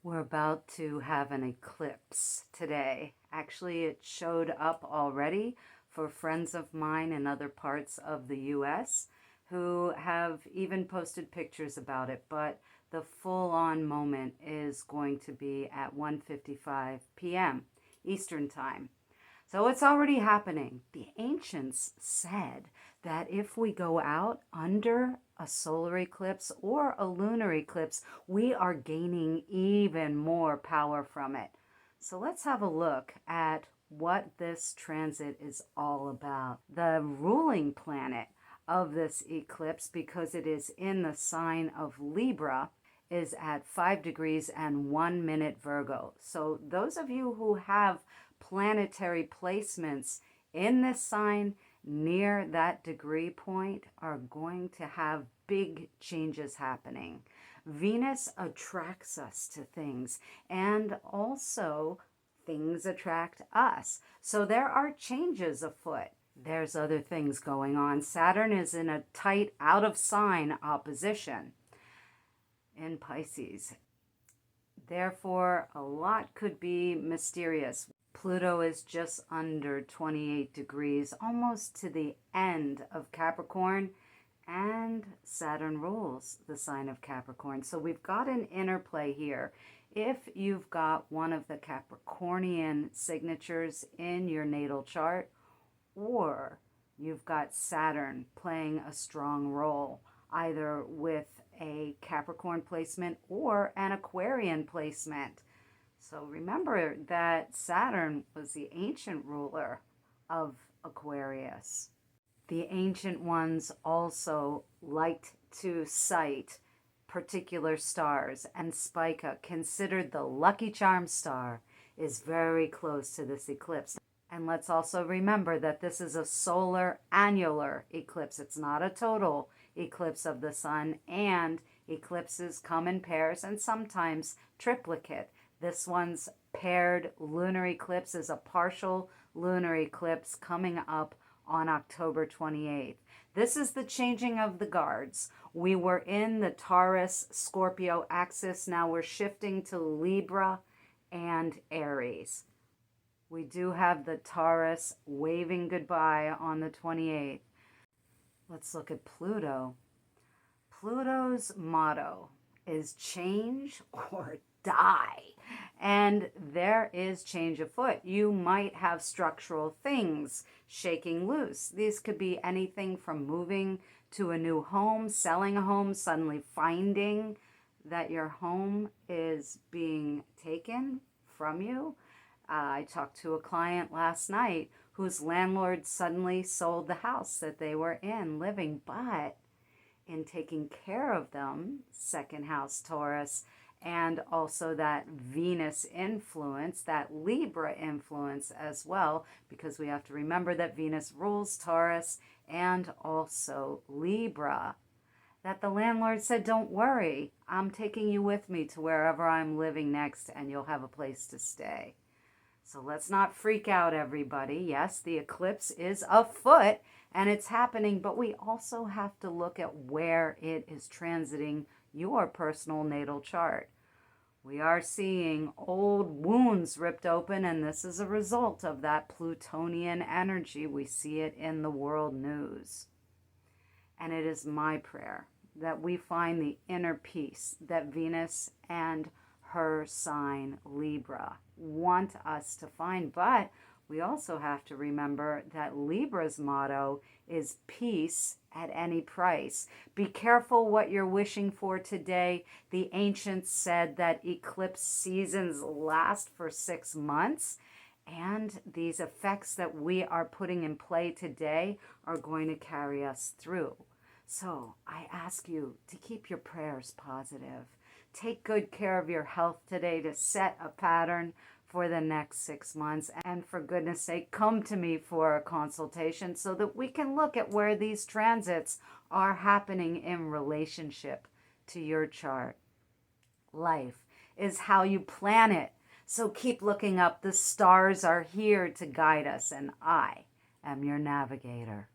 We're about to have an eclipse today. Actually, it showed up already for friends of mine in other parts of the US who have even posted pictures about it, but the full-on moment is going to be at 1:55 p.m. Eastern Time. So it's already happening. The ancients said that if we go out under a solar eclipse or a lunar eclipse, we are gaining even more power from it. So let's have a look at what this transit is all about. The ruling planet of this eclipse, because it is in the sign of Libra, is at 5 degrees and 1 minute Virgo. So those of you who have planetary placements in this sign near that degree point are going to have big changes happening. Venus attracts us to things, and also things attract us. So there are changes afoot. There's other things going on. Saturn is in a tight out of sign opposition in Pisces. Therefore, a lot could be mysterious. Pluto is just under 28 degrees, almost to the end of Capricorn, and Saturn rules the sign of Capricorn. So we've got an interplay here. If you've got one of the Capricornian signatures in your natal chart, or you've got Saturn playing a strong role, either with a Capricorn placement or an Aquarian placement. So remember that Saturn was the ancient ruler of Aquarius. The ancient ones also liked to cite particular stars, and Spica, considered the lucky charm star, is very close to this eclipse. And let's also remember that this is a solar annular eclipse. It's not a total eclipse of the sun, and eclipses come in pairs and sometimes triplicate. This one's paired lunar eclipse is a partial lunar eclipse coming up on October 28th. This is the changing of the guards. We were in the Taurus-Scorpio axis. Now we're shifting to Libra and Aries. We do have the Taurus waving goodbye on the 28th. Let's look at Pluto. Pluto's motto is change or die. And there is change afoot. You might have structural things shaking loose. These could be anything from moving to a new home, selling a home, suddenly finding that your home is being taken from you. I talked to a client last night whose landlord suddenly sold the house that they were in living, but in taking care of them, second house Taurus, and also that Venus influence, that Libra influence as well, because we have to remember that Venus rules Taurus and also Libra, that the landlord said, don't worry, I'm taking you with me to wherever I'm living next, and you'll have a place to stay. So let's not freak out, everybody. Yes, the eclipse is afoot and it's happening, but we also have to look at where it is transiting your personal natal chart. We are seeing old wounds ripped open, and this is a result of that Plutonian energy. We see it in the world news. And it is my prayer that we find the inner peace that Venus and her sign Libra want us to find. But we also have to remember that Libra's motto is peace at any price. Be careful what you're wishing for today. The ancients said that eclipse seasons last for 6 months, and these effects that we are putting in play today are going to carry us through. So I ask you to keep your prayers positive. Take good care of your health today to set a pattern for the next 6 months. And for goodness sake, come to me for a consultation so that we can look at where these transits are happening in relationship to your chart. Life is how you plan it. So keep looking up. The stars are here to guide us, and I am your navigator.